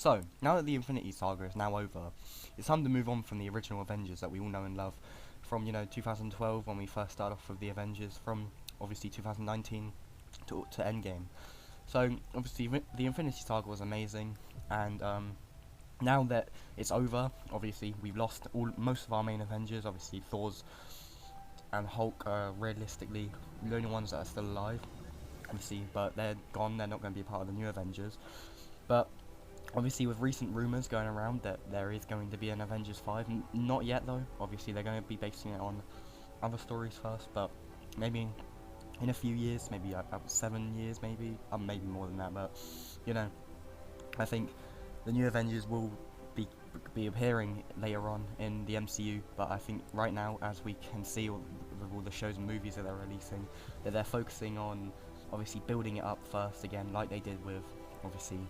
So, now that the Infinity Saga is now over, it's time to move on from the original Avengers that we all know and love from, 2012 when we first started off with the Avengers, from obviously 2019 to Endgame. So, obviously, the Infinity Saga was amazing, and now that it's over, obviously, we've lost most of our main Avengers. Obviously, Thor's and Hulk are realistically the only ones that are still alive, obviously, but they're gone, they're not going to be a part of the new Avengers. But obviously, with recent rumours going around that there is going to be an Avengers 5, not yet though. Obviously, they're going to be basing it on other stories first, but maybe in a few years, maybe about 7 years, maybe more than that. But you know, I think the new Avengers will be appearing later on in the MCU. But I think right now, as we can see with all the shows and movies that they're releasing, that they're focusing on obviously building it up first again, like they did with obviously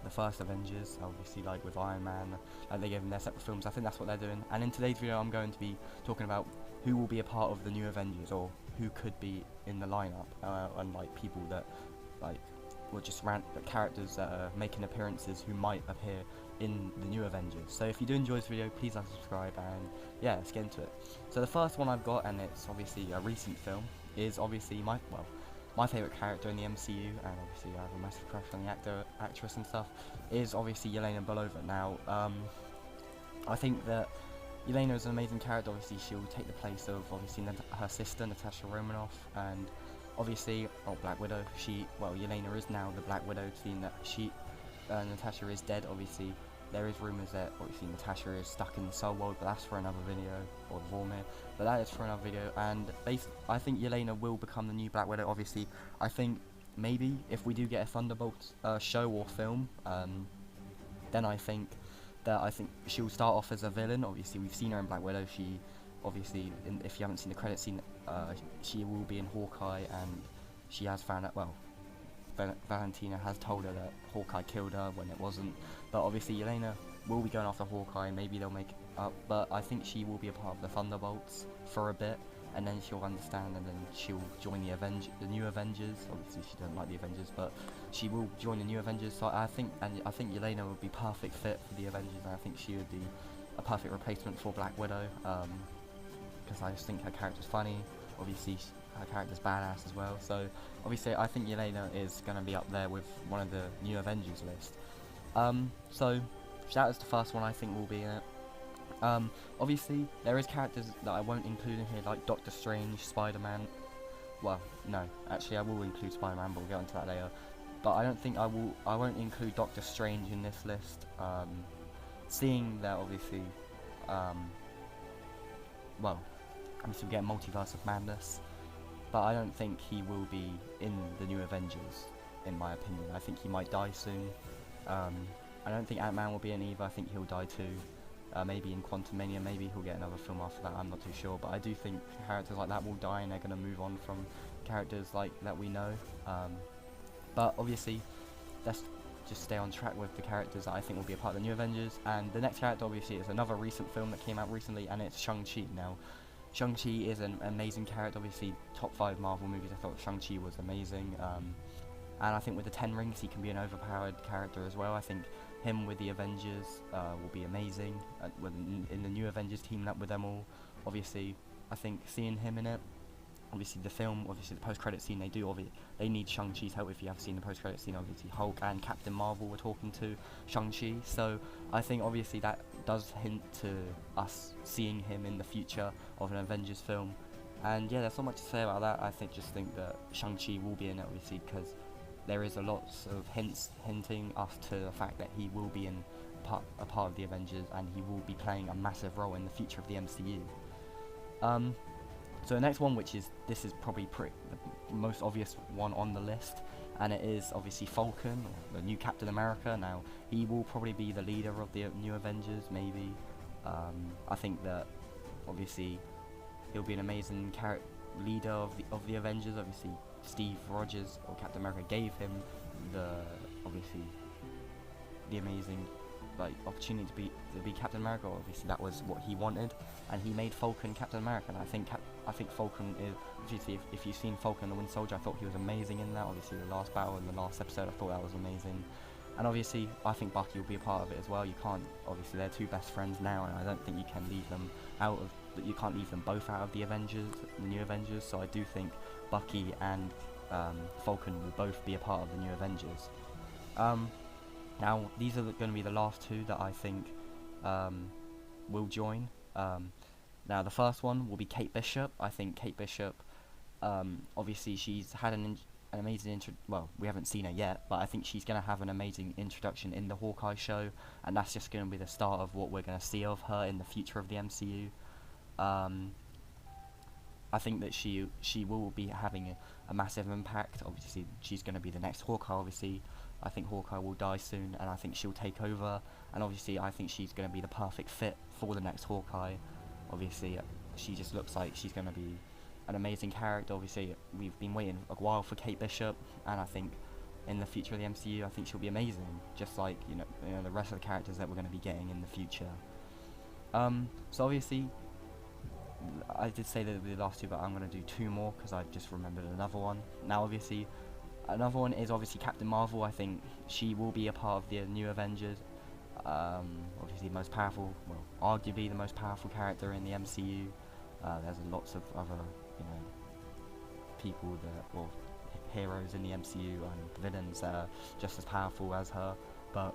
the first Avengers, obviously, like with Iron Man, like they gave them their separate films. I think that's what they're doing. And in today's video, I'm going to be talking about who will be a part of the new Avengers, or who could be in the lineup, and like people that like were just characters that are making appearances who might appear in the new Avengers. So if you do enjoy this video, please like, subscribe, and yeah, let's get into it. So the first one I've got, and it's obviously a recent film, is obviously my favourite character in the MCU, and obviously I have a massive crush on the actress and stuff, is obviously Yelena Belova. Now, I think that Yelena is an amazing character. Obviously, she'll take the place of obviously her sister Natasha Romanoff, and obviously, Black Widow. Yelena is now the Black Widow, seeing that Natasha is dead. Obviously, there is rumours that obviously Natasha is stuck in the Soul World, but that's for another video, or Vormir, but that is for another video. And I think Yelena will become the new Black Widow. Obviously, I think maybe if we do get a Thunderbolts show or film, then I think she'll start off as a villain. Obviously, we've seen her in Black Widow. She obviously, if you haven't seen the credit scene, she will be in Hawkeye, and she has found out, Valentina has told her that Hawkeye killed her when it wasn't. But obviously Yelena will be going after Hawkeye. Maybe they'll make it up, but I think she will be a part of the Thunderbolts for a bit, and then she'll understand, and then she'll join the new Avengers. Obviously she doesn't like the Avengers, but she will join the new Avengers. So I think Yelena would be perfect fit for the Avengers, and I think she would be a perfect replacement for Black Widow, because I just think her character's funny. Obviously her character's badass as well, so obviously I think Yelena is going to be up there with one of the new Avengers list. So that is the first one I think will be in it. Obviously there is characters that I won't include in here, like Doctor Strange, Spider-Man. Well, no, actually I will include Spider-Man, but we'll get onto that later. But I don't think I won't include Doctor Strange in this list, seeing that obviously we get Multiverse of Madness, but I don't think he will be in the new Avengers, in my opinion. I think he might die soon. I don't think Ant-Man will be in either. I think he'll die too. Maybe in Quantumania, maybe he'll get another film after that, I'm not too sure. But I do think characters like that will die, and they're going to move on from characters like that we know. But obviously, let's just stay on track with the characters that I think will be a part of the new Avengers. And the next character obviously is another recent film that came out recently, and it's Shang-Chi. Now, Shang-Chi is an amazing character. Obviously, top 5 Marvel movies, I thought Shang-Chi was amazing. And I think with the 10 rings, he can be an overpowered character as well. I think him with the Avengers will be amazing. In the new Avengers, teaming up with them all. Obviously, I think seeing him in it, obviously the film, obviously the post-credit scene, they need Shang-Chi's help. If you have seen the post-credit scene, obviously Hulk and Captain Marvel were talking to Shang-Chi. So I think obviously that does hint to us seeing him in the future of an Avengers film. And yeah, there's not much to say about that. I just think that Shang-Chi will be in it, obviously, because there is a lot of hinting us to the fact that he will be a part of the Avengers, and he will be playing a massive role in the future of the MCU. So the next one, this is probably the most obvious one on the list, and it is obviously Falcon, or the new Captain America. Now, he will probably be the leader of the new Avengers, maybe. I think that obviously he'll be an amazing leader of the Avengers. Obviously, Steve Rogers, or Captain America, gave him the amazing opportunity to be Captain America. Obviously, that was what he wanted, and he made Falcon Captain America. And I think Falcon is, obviously, if you've seen Falcon and the Winter Soldier, I thought he was amazing in that. Obviously, the last battle in the last episode, I thought that was amazing. And obviously, I think Bucky will be a part of it as well. You can't, obviously, they're two best friends now, and I don't think you can leave them out of, you can't leave them both out of the Avengers, the new Avengers. So I do think Bucky and Falcon will both be a part of the new Avengers. Now, these are going to be the last two that I think will join. Now, the first one will be Kate Bishop. I think Kate Bishop, obviously, she's had an amazing well, we haven't seen her yet, but I think she's going to have an amazing introduction in the Hawkeye show, and that's just going to be the start of what we're going to see of her in the future of the MCU. I think that she will be having a massive impact. Obviously, she's going to be the next Hawkeye, obviously. I think Hawkeye will die soon, and I think she'll take over, and obviously I think she's going to be the perfect fit for the next Hawkeye. Obviously, she just looks like she's going to be an amazing character. Obviously, we've been waiting a while for Kate Bishop, and I think in the future of the MCU, I think she'll be amazing, just like you know the rest of the characters that we're going to be getting in the future. So obviously, I did say that it would be the last two, but I'm going to do two more because I just remembered another one. Now, obviously, another one is obviously Captain Marvel. I think she will be a part of the new Avengers. Obviously, the most powerful, well, arguably the most powerful character in the MCU. There's lots of other, people that, well, heroes in the MCU and villains that are just as powerful as her. But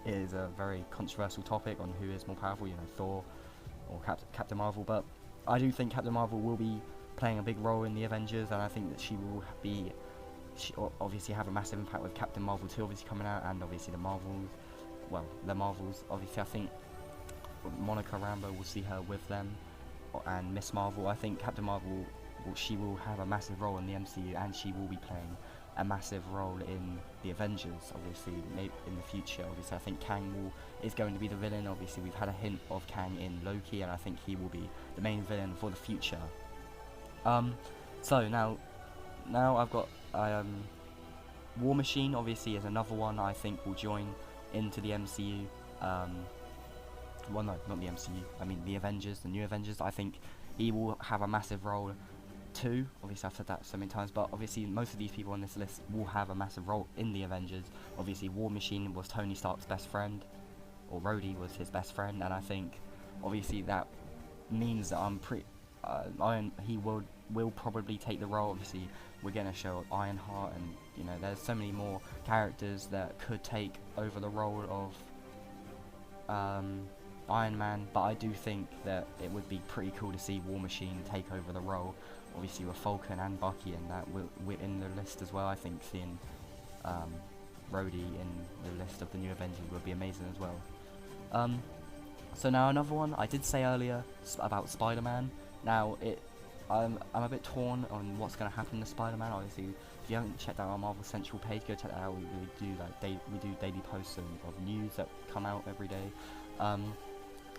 it is a very controversial topic on who is more powerful, Thor or Captain Marvel. But I do think Captain Marvel will be playing a big role in the Avengers, and I think that she will obviously have a massive impact with Captain Marvel 2 obviously coming out, and obviously the Marvels. Obviously I think Monica Rambeau will see her with them, and Miss Marvel. I think Captain Marvel, she will have a massive role in the MCU, and she will be playing a massive role in the Avengers, obviously, maybe in the future. Obviously, I think Kang is going to be the villain. Obviously, we've had a hint of Kang in Loki, and I think he will be the main villain for the future. So now I've got War Machine. Obviously, is another one I think will join into the MCU. Well, no, not the MCU. I mean the Avengers, the new Avengers. I think he will have a massive role too. Obviously, I've said that so many times, but obviously most of these people on this list will have a massive role in the Avengers. Obviously, War Machine was Tony Stark's best friend, or Rhodey was his best friend, and I think obviously that means that he will probably take the role. Obviously, we're going to show Ironheart, and there's so many more characters that could take over the role of Iron Man, but I do think that it would be pretty cool to see War Machine take over the role, obviously with Falcon and Bucky, and that we're in the list as well. I think seeing Rhodey in the list of the new Avengers would be amazing as well. So now another one, I did say earlier about Spider-Man. Now I'm a bit torn on what's going to happen to Spider-Man. Obviously, if you haven't checked out our Marvel Central page, go check that out. We do daily posts of news that come out every day.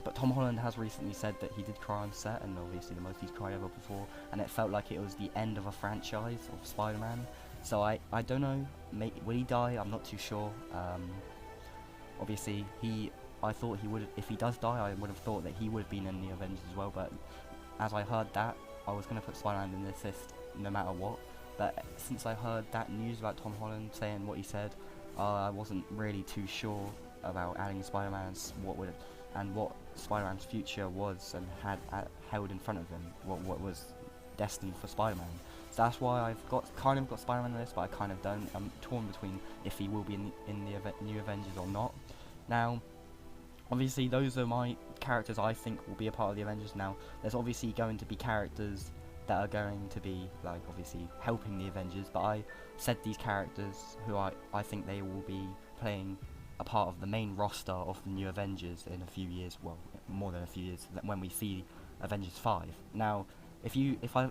But Tom Holland has recently said that he did cry on set, and obviously the most he's cried ever before, and it felt like it was the end of a franchise of Spider-Man. So I don't know, will he die? I'm not too sure. Obviously I thought he would, if he does die, I would have thought that he would have been in the Avengers as well, but as I heard that, I was going to put Spider-Man in this list no matter what. But since I heard that news about Tom Holland saying what he said, I wasn't really too sure about adding Spider-Man and what Spider-Man's future was and had held in front of him, what was destined for Spider-Man. So that's why I've kind of got Spider-Man on the list, but I kind of don't. I'm torn between if he will be in the new Avengers or not. Now, obviously, those are my characters I think will be a part of the Avengers. Now, there's obviously going to be characters that are going to be, like, obviously helping the Avengers, but I said these characters who I think they will be playing a part of the main roster of the new Avengers in a few years, well, more than a few years, when we see Avengers 5. Now, if I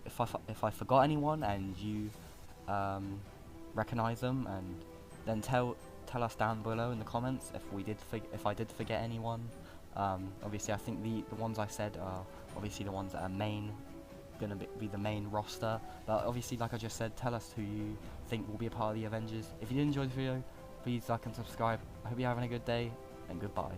forgot anyone and you recognize them, and then tell us down below in the comments if I did forget anyone. Obviously, I think the ones I said are obviously the ones that are gonna be the main roster. But obviously, like I just said, tell us who you think will be a part of the Avengers. If you did enjoy the video, please like and subscribe. I hope you're having a good day, and goodbye.